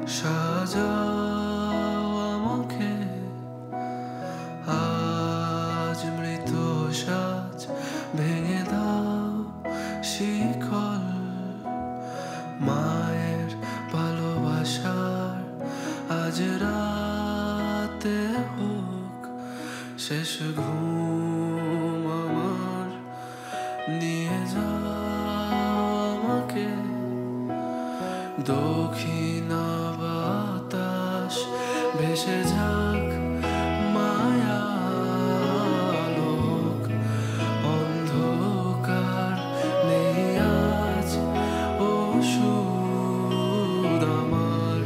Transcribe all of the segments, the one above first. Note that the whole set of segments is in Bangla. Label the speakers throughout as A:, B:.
A: সাজাও আমাকে আজ মৃত সাজ ভেঙে দাও শিকল মায়ের ভালোবাসার আজ রাতে হোক শেষ ঘুম আমার নিয়ে যাও আমাকে দক্ষিণা বাতাস ভেসে যাক মায়ালোক অন্ধকার নেই আজ ওষুধ আমার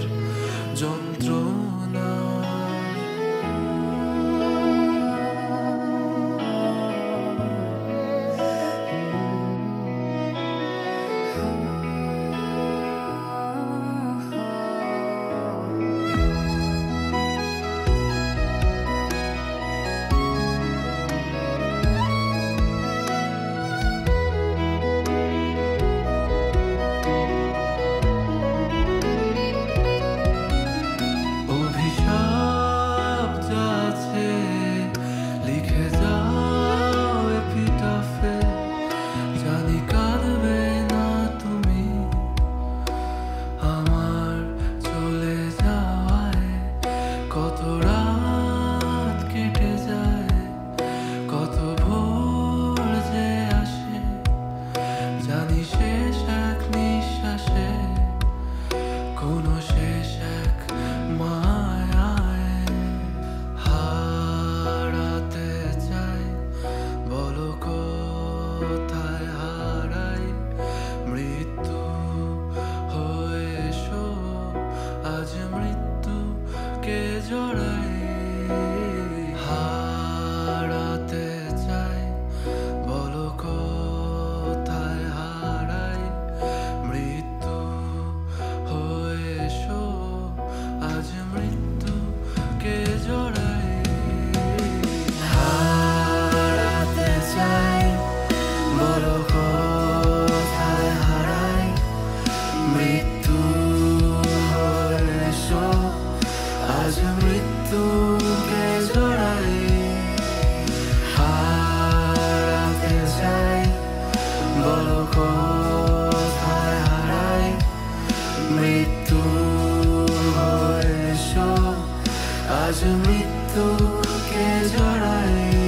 A: যন্ত্রণা কত রাত কেটে যায় কত ভোর যে আসে জানি শেষ এক নিঃশ্বাসে কোনো শেষ এক মায়ায় হারাতে চাই বলো কোথায় হারাই মৃত্যু হয়ে এসো আজ মৃত্যুকে জড়াই হারাতে চাই বলো কোথায় হারাই মৃত্যু হয়ে এসো আজ মৃত্যুকে জড়াই হারাতে চাই বলো কোথায় হারাই মৃত্যু হয়ে এসো আজ মৃত্যুকে জড়াই হারাতে চাই বলো কোথায় হারাই মৃত্যু হয়ে এসো আজ মৃত্যুকে জড়াই